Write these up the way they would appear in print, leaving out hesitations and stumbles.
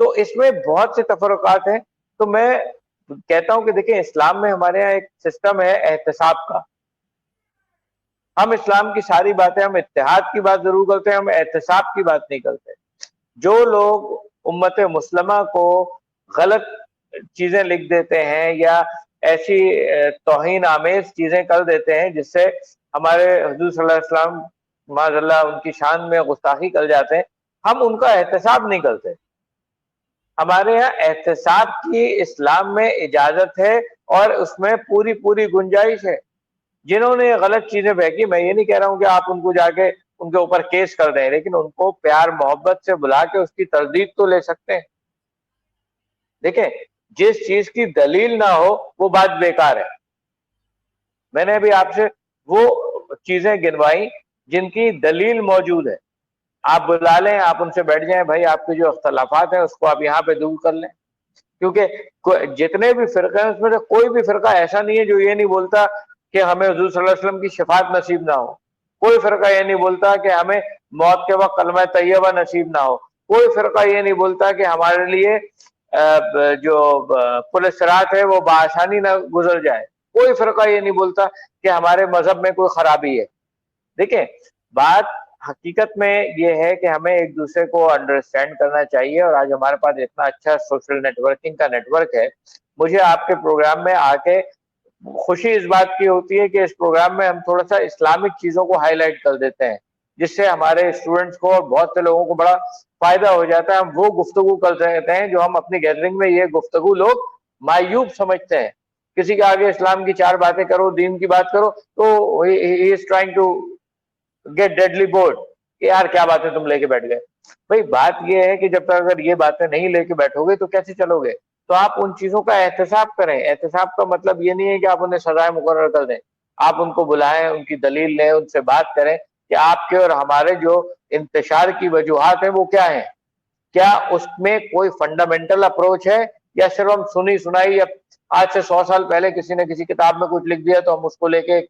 تو اس میں بہت سے تفرقات ہیں. تو میں کہتا ہوں کہ دیکھیں اسلام میں ہمارے یہاں ایک سسٹم ہے احتساب کا. ہم اسلام کی ساری باتیں ہم اتحاد کی بات ضرور کرتے ہیں, ہم احتساب کی بات نہیں کرتے. جو لوگ امت مسلمہ کو غلط چیزیں لکھ دیتے ہیں یا ایسی توہین آمیز چیزیں کر دیتے ہیں جس سے ہمارے حضور صلی اللہ علیہ وسلم معاذ اللہ ان کی شان میں گستاخی کر جاتے ہیں, ہم ان کا احتساب نہیں کرتے. ہمارے یہاں احتساب کی اسلام میں اجازت ہے اور اس میں پوری پوری گنجائش ہے. جنہوں نے غلط چیزیں بہکی, میں یہ نہیں کہہ رہا ہوں کہ آپ ان کو جا کے ان کے اوپر کیس کر دیں, لیکن ان کو پیار محبت سے بلا کے اس کی تردید تو لے سکتے ہیں. دیکھیں جس چیز کی دلیل نہ ہو وہ بات بیکار ہے. میں نے ابھی آپ سے وہ چیزیں گنوائی جن کی دلیل موجود ہے. آپ بلا لیں, آپ ان سے بیٹھ جائیں, بھائی آپ کے جو اختلافات ہیں اس کو آپ یہاں پہ دور کر لیں. کیونکہ جتنے بھی فرقے ہیں اس میں سے کوئی بھی فرقہ ایسا نہیں ہے جو یہ نہیں بولتا کہ ہمیں حضور صلی اللہ علیہ وسلم کی شفاعت نصیب نہ ہو. کوئی فرقہ یہ نہیں بولتا کہ ہمیں موت کے وقت کلمہ طیبہ نصیب نہ ہو. کوئی فرقہ یہ نہیں بولتا کہ ہمارے لیے جو پل صراط ہے وہ بآسانی نہ گزر جائے. کوئی فرقہ یہ نہیں بولتا کہ ہمارے مذہب میں کوئی خرابی ہے. دیکھیں بات حقیقت میں یہ ہے کہ ہمیں ایک دوسرے کو انڈرسٹینڈ کرنا چاہیے, اور آج ہمارے پاس اتنا اچھا سوشل نیٹورکنگ کا نیٹورک ہے. مجھے آپ کے پروگرام میں آ کے خوشی اس بات کی ہوتی ہے کہ اس پروگرام میں ہم تھوڑا سا اسلامک چیزوں کو ہائی لائٹ کر دیتے ہیں, جس سے ہمارے اسٹوڈنٹس کو اور بہت سے لوگوں کو بڑا فائدہ ہو جاتا ہے. ہم وہ گفتگو کر رہتے ہیں جو ہم اپنی گیدرنگ میں یہ گفتگو لوگ معیوب سمجھتے ہیں. کسی کے آگے اسلام کی 4 باتیں کرو, دین کی بات کرو, تو he is trying to get deadly bored کہ یار کیا باتیں تم لے کے بیٹھ گئے. بھائی بات یہ ہے کہ جب تک اگر یہ باتیں نہیں لے کے بیٹھو گے تو کیسے چلو گے؟ تو آپ ان چیزوں کا احتساب کریں. احتساب کا مطلب یہ نہیں ہے کہ آپ انہیں سزائیں مقرر کر دیں. آپ ان کو بلائیں, ان کی دلیل لیں, ان سے بات کریں کہ آپ کے اور ہمارے جو انتشار کی وجوہات ہیں وہ کیا ہیں. کیا اس میں کوئی فنڈامنٹل اپروچ ہے, یا صرف ہم سنی سنائی, یا آج سے 100 سال پہلے کسی نے کسی کتاب میں کچھ لکھ دیا تو ہم اس کو لے کے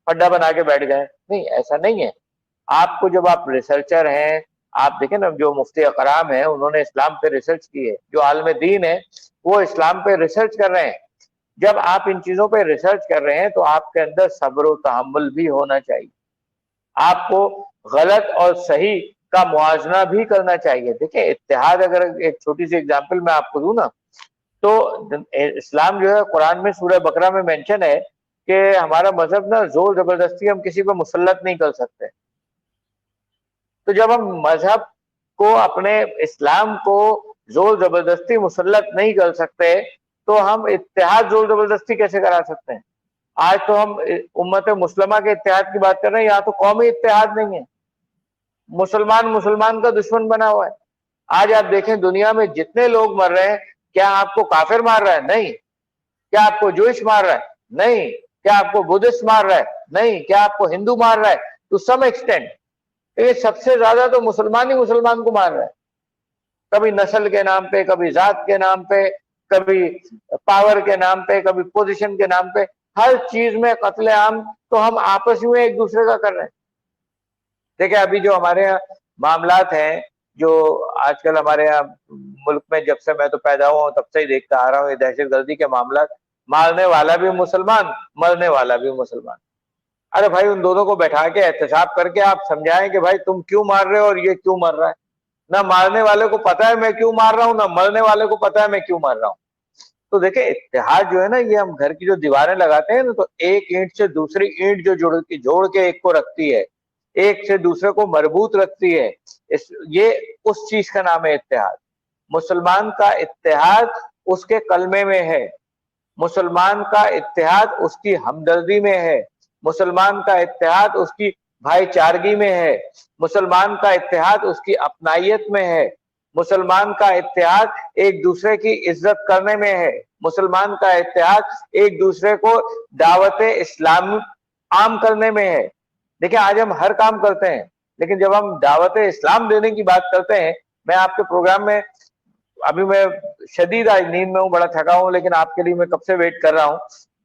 پڈا بنا کے بیٹھ گئے؟ نہیں, ایسا نہیں ہے. آپ کو جب آپ ریسرچر ہیں, آپ دیکھیں نا جو مفتی اکرام ہیں انہوں نے اسلام پہ ریسرچ کی ہے, جو عالم دین ہے وہ اسلام پہ ریسرچ کر رہے ہیں. جب آپ ان چیزوں پہ ریسرچ کر رہے ہیں تو آپ کے اندر صبر و تحمل بھی ہونا چاہیے. آپ کو غلط اور صحیح کا موازنہ بھی کرنا چاہیے. دیکھیں اتحاد, اگر ایک چھوٹی سی اگزامپل میں آپ کو دوں نا, تو اسلام جو ہے قرآن میں سورہ بقرہ میں مینشن ہے کہ ہمارا مذہب نا زور زبردستی ہم کسی پہ مسلط نہیں کر سکتے. تو جب ہم مذہب کو, اپنے اسلام کو زور زبردستی مسلط نہیں کر سکتے تو ہم اتحاد زور زبردستی کیسے کرا سکتے ہیں؟ آج تو ہم امت مسلمہ کے اتحاد کی بات کر رہے ہیں, یہاں تو قومی اتحاد نہیں ہے. مسلمان کا دشمن بنا ہوا ہے. آج آپ دیکھیں دنیا میں جتنے لوگ مر رہے ہیں, کیا آپ کو کافر مار رہا ہے؟ نہیں. کیا آپ کو جوئش مار رہا ہے؟ نہیں. کیا آپ کو بدھسٹ مار رہا ہے؟ نہیں. کیا آپ کو ہندو مار رہا ہے؟ To some extent. یہ سب سے زیادہ تو مسلمان ہی مسلمان کو مار رہا ہے. کبھی نسل کے نام پہ, کبھی ذات کے نام پہ, کبھی پاور کے نام پہ, کبھی پوزیشن کے نام پہ, ہر چیز میں قتل عام تو ہم آپس میں ایک دوسرے کا کر رہے ہیں. دیکھیں ابھی جو ہمارے یہاں معاملات ہیں, جو آج کل ہمارے یہاں ملک میں جب سے میں تو پیدا ہوا ہوں تب سے ہی دیکھتا آ رہا ہوں, یہ دہشت گردی کے معاملات, مارنے والا بھی مسلمان, مرنے والا بھی مسلمان. ارے بھائی ان دونوں کو بیٹھا کے احتساب کر کے آپ سمجھائیں کہ بھائی تم کیوں مار رہے ہو اور یہ کیوں مر رہا ہے. نہ مارنے والے کو پتا ہے میں کیوں مار رہا ہوں, نہ مرنے والے کو پتا ہے میں کیوں مار رہا ہوں. تو دیکھیں اتحاد جو ہے نا, یہ ہم گھر کی جو دیواریں لگاتے ہیں نا, تو ایک اینٹ سے دوسری اینٹ جو جوڑ کے ایک کو رکھتی ہے, ایک سے دوسرے کو مربوط رکھتی ہے, یہ اس چیز کا نام ہے اتحاد. مسلمان کا اتحاد اس کے کلمے میں ہے, مسلمان کا اتحاد اس کی ہمدردی میں ہے, مسلمان کا اتحاد اس کی بھائی چارگی میں ہے, مسلمان کا اتحاد اس کی اپنائیت میں ہے, مسلمان کا اتحاد ایک دوسرے کی عزت کرنے میں ہے, مسلمان کا اتحاد ایک دوسرے کو دعوت اسلام عام کرنے میں ہے. دیکھیں آج ہم ہر کام کرتے ہیں, لیکن جب ہم دعوت اسلام دینے کی بات کرتے ہیں, میں آپ کے پروگرام میں, ابھی میں شدید آج نیند میں ہوں, بڑا تھکا ہوں, لیکن آپ کے لیے میں کب سے ویٹ کر رہا ہوں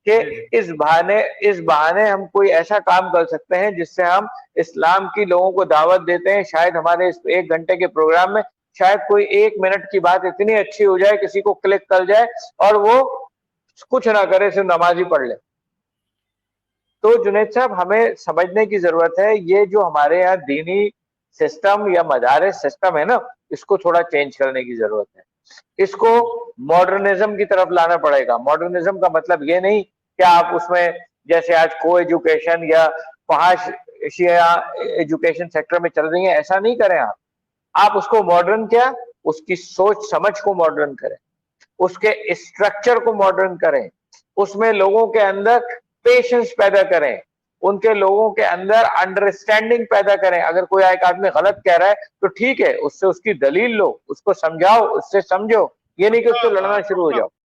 کہ اس بہانے ہم کوئی ایسا کام کر سکتے ہیں جس سے ہم اسلام کی لوگوں کو دعوت دیتے ہیں. شاید ہمارے اس 1 گھنٹے کے پروگرام میں شاید کوئی 1 منٹ کی بات اتنی اچھی ہو جائے, کسی کو کلک کر جائے اور وہ کچھ نہ کرے, صرف نماز ہی پڑھ لے. تو جنید صاحب ہمیں سمجھنے کی ضرورت ہے, یہ جو ہمارے یہاں دینی سسٹم یا مدارس سسٹم ہے نا, اس کو تھوڑا چینج کرنے کی ضرورت ہے. اس کو ماڈرنزم کی طرف لانا پڑے گا. ماڈرنزم کا مطلب یہ نہیں کہ آپ اس میں جیسے آج کو ایجوکیشن یا فحش ایجوکیشن سیکٹر میں چل رہی ہیں, ایسا نہیں کریں آپ. آپ اس کو ماڈرن کیا, اس کی سوچ سمجھ کو ماڈرن کریں, اس کے اسٹرکچر کو ماڈرن کریں, اس میں لوگوں کے اندر پیشنس پیدا کریں, ان کے لوگوں کے اندر انڈرسٹینڈنگ پیدا کریں. اگر کوئی ایک آدمی غلط کہہ رہا ہے تو ٹھیک ہے, اس سے اس کی دلیل لو, اس کو سمجھاؤ, اس سے سمجھو, یہ نہیں کہ اس سے لڑنا شروع ہو جاؤ.